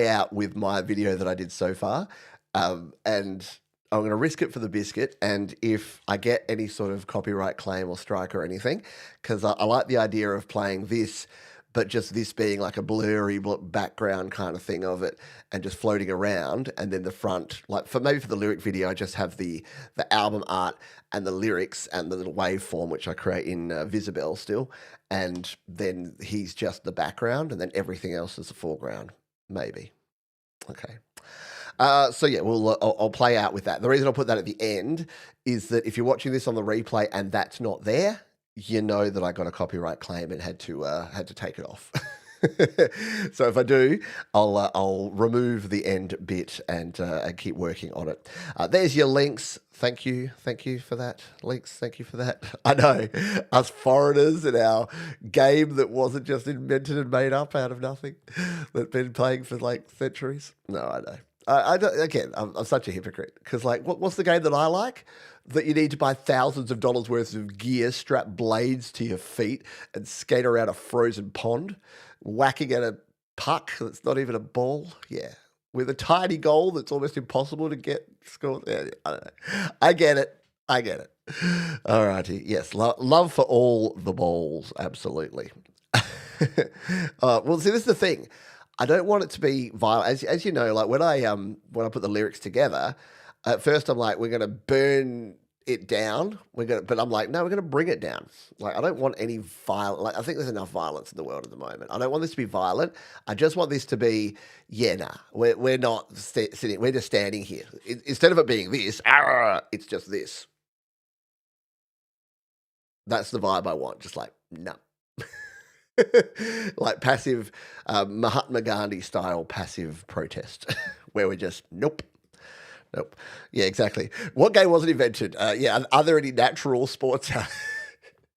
out with my video that I did so far, and I'm going to risk it for the biscuit, and if I get any sort of copyright claim or strike or anything, because I like the idea of playing this, but just this being like a blurry background kind of thing of it, and just floating around, and then the front, like for the lyric video, I just have the album art and the lyrics and the little waveform which I create in Visibel still, and then he's just the background, and then everything else is the foreground, maybe. Okay. So yeah, I'll play out with that. The reason I'll put that at the end is that if you're watching this on the replay and that's not there, you know that I got a copyright claim and had to take it off. So if I do, I'll remove the end bit and keep working on it. There's your links. Thank you for that. Links, thank you for that. I know, us foreigners in our game that wasn't just invented and made up out of nothing, that's been playing for like centuries. No, I know. I'm such a hypocrite because, like, what's the game that I like? That you need to buy thousands of dollars worth of gear, strap blades to your feet, and skate around a frozen pond, whacking at a puck that's not even a ball. Yeah, with a tiny goal that's almost impossible to get scored. Yeah, I don't know. I get it. All righty. Yes, love for all the balls. Absolutely. Well, see, this is the thing. I don't want it to be violent. As you know, like when I put the lyrics together, at first I'm like, we're gonna burn it down. But I'm like, no, we're gonna bring it down. Like I don't want any violence. Like I think there's enough violence in the world at the moment. I don't want this to be violent. I just want this to be, we're not sitting. We're just standing here. Instead of it being this, it's just this. That's the vibe I want. Just like, no. Like passive Mahatma Gandhi style passive protest, where we're just nope. Nope. Yeah, exactly. What game wasn't invented? Are there any natural sports?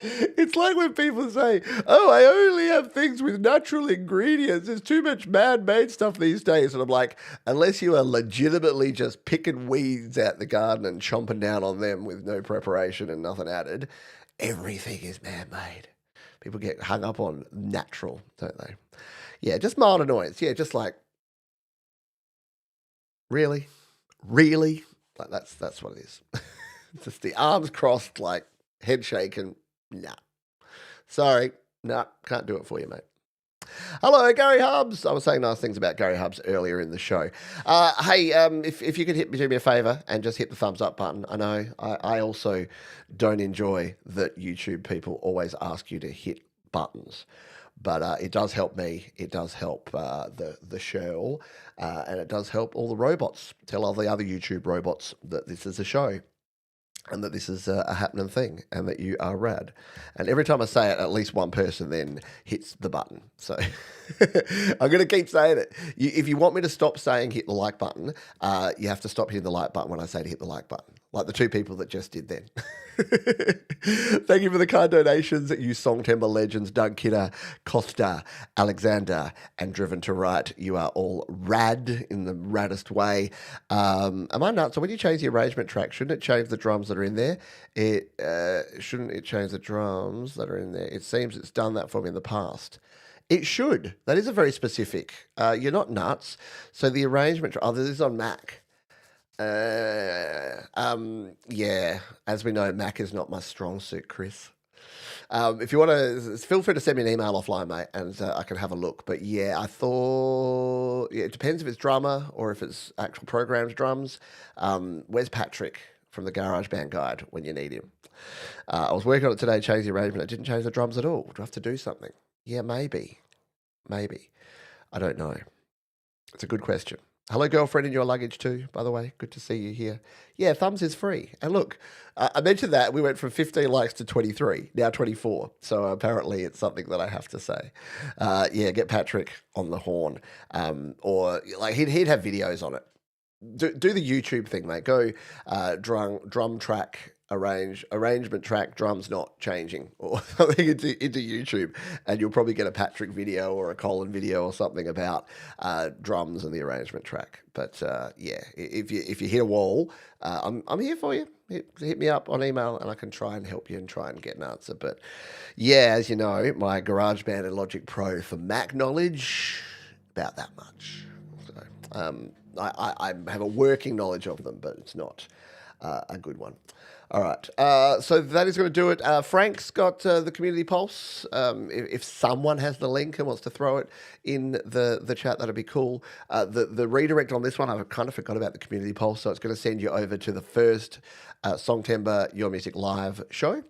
It's like when people say, "Oh, I only have things with natural ingredients. There's too much man-made stuff these days." And I'm like, unless you are legitimately just picking weeds out the garden and chomping down on them with no preparation and nothing added, everything is man-made. People get hung up on natural, don't they? Yeah, just mild annoyance. Yeah, just like, really? Like that's what it is. Just the arms crossed, like head shaking. Nah. Sorry. Nah, can't do it for you, mate. Hello, Gary Hubs. I was saying nice things about Gary Hubs earlier in the show. Hey, if you could do me a favor and just hit the thumbs up button. I know I also don't enjoy that YouTube people always ask you to hit buttons. But it does help me. It does help the show, and it does help all the robots. Tell all the other YouTube robots that this is a show, and that this is a happening thing, and that you are rad. And every time I say it, at least one person then hits the button. So I'm going to keep saying it. If you want me to stop saying hit the like button, you have to stop hitting the like button when I say to hit the like button. Like the two people that just did then. Thank you for the kind donations, you Songtember legends, Doug Kidder, Costa, Alexander, and Driven to Right. You are all rad in the raddest way. Am I nuts? So when you change the arrangement track, shouldn't it change the drums that are in there? Shouldn't it change the drums that are in there? It seems it's done that for me in the past. It should. That is a very specific. You're not nuts. So the arrangement, this is on Mac. Yeah, as we know, Mac is not my strong suit, Chris. If you want to, feel free to send me an email offline, mate, and I can have a look. But yeah, I thought, it depends if it's drummer or if it's actual programmed drums. Where's Patrick from the GarageBand Guide when you need him? I was working on it today, changed the arrangement. I didn't change the drums at all. Do I have to do something? Yeah, maybe. I don't know. It's a good question. Hello, girlfriend in your luggage too, by the way. Good to see you here. Yeah, thumbs is free. And look, I mentioned that we went from 15 likes to 23, now 24. So apparently it's something that I have to say. Yeah, get Patrick on the horn. Or like he'd have videos on it. Do the YouTube thing, mate. Go drum track, arrangement track, drums not changing, or something into YouTube, and you'll probably get a Patrick video or a Colin video or something about drums and the arrangement track. But yeah, if you hit a wall, I'm here for you. Hit me up on email and I can try and help you and try and get an answer. But yeah, as you know, my GarageBand and Logic Pro for Mac knowledge, about that much. So I have a working knowledge of them, but it's not a good one. All right, so that is going to do it. Frank's got the Community Pulse. If someone has the link and wants to throw it in the chat, that'd be cool. The redirect on this one, I kind of forgot about the Community Pulse, so it's going to send you over to the first Songtember Your Music Live show.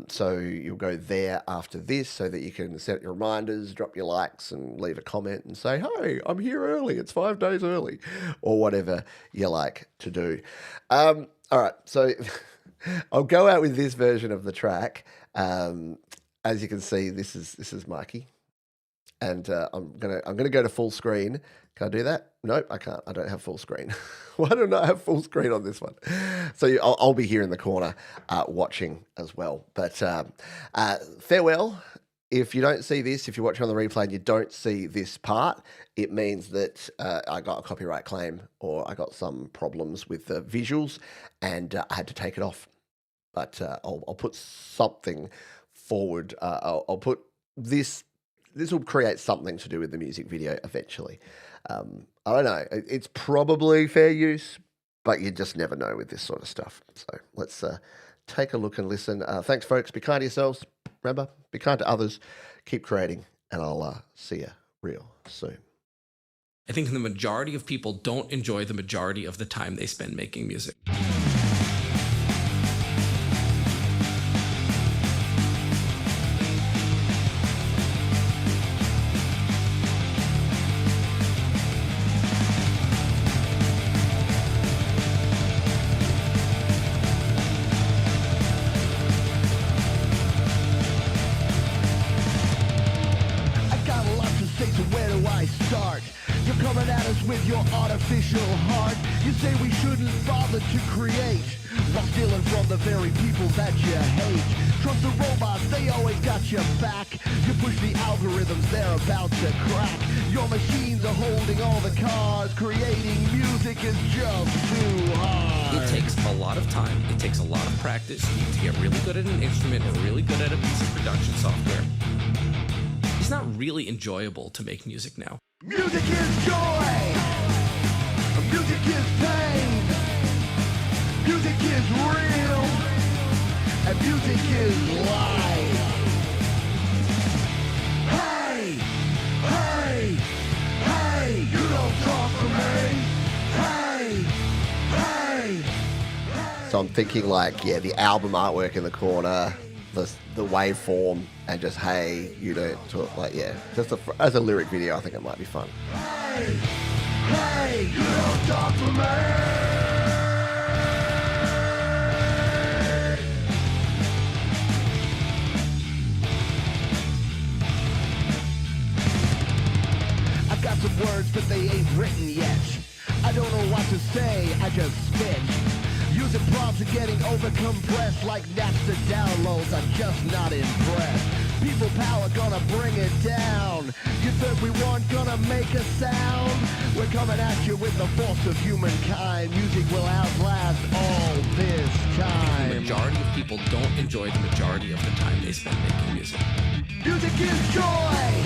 So you'll go there after this so that you can set your reminders, drop your likes and leave a comment and say, hey, I'm here early. It's 5 days early, or whatever you like to do. All right. So I'll go out with this version of the track. As you can see, this is Mikey. And I'm gonna go to full screen. Can I do that? Nope, I can't. I don't have full screen. Why don't I have full screen on this one? So I'll be here in the corner watching as well. But farewell. If you don't see this, if you're watching on the replay and you don't see this part, it means that I got a copyright claim or I got some problems with the visuals and I had to take it off. But I'll put something forward. I'll put this. This will create something to do with the music video eventually. I don't know. It's probably fair use, but you just never know with this sort of stuff. So let's take a look and listen. Thanks, folks. Be kind to yourselves. Remember, be kind to others. Keep creating, and I'll see you real soon. I think the majority of people don't enjoy the majority of the time they spend making music. your artificial heart. You say we shouldn't bother to create while stealing from the very people that you hate. Trust the robots, they always got your back. You push the algorithms, they're about to crack. Your machines are holding all the cards. Creating music is just too hard. It takes a lot of time. It takes a lot of practice. You need to get really good at an instrument or really good at a piece of production software. It's not really enjoyable to make music now. Music is joy. Music is pain. Music is real. And music is life. Hey, hey, hey, you don't talk for me. Hey, hey. So I'm thinking like, yeah, the album artwork in the corner, the waveform, and just, hey, you don't talk, like, yeah, just as a lyric video, I think it might be fun. Hey, hey, you don't talk for me. I've got some words, but they ain't written yet. I don't know what to say, I just spit. Using prompts and getting overcompressed like Napster downloads, I'm just not impressed. People power gonna bring it down. You thought we weren't gonna make a sound? We're coming at you with the force of humankind. Music will outlast all this time. The majority of people don't enjoy the majority of the time they spend making music. Music is joy,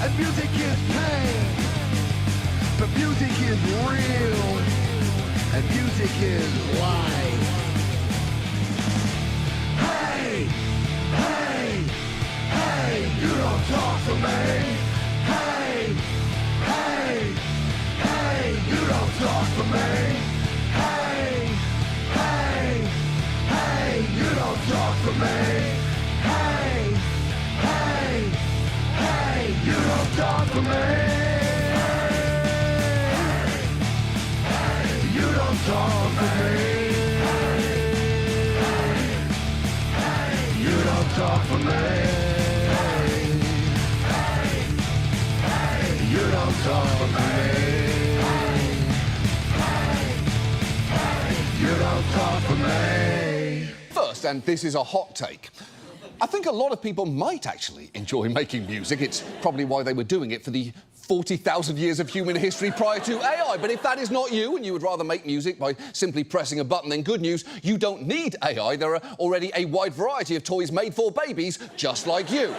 and music is pain. But music is real, and music is life. Hey, hey, hey, you don't talk for me. Hey, hey, hey, you don't talk for me. Hey, hey, hey, you don't talk for me. Hey, hey, hey, you don't talk for me. You don't talk for me. You don't talk for me. You don't talk for me. You don't talk for me. First, and this is a hot take, I think a lot of people might actually enjoy making music. It's probably why they were doing it for the 40,000 years of human history prior to AI. But if that is not you, and you would rather make music by simply pressing a button, then good news, you don't need AI. There are already a wide variety of toys made for babies just like you.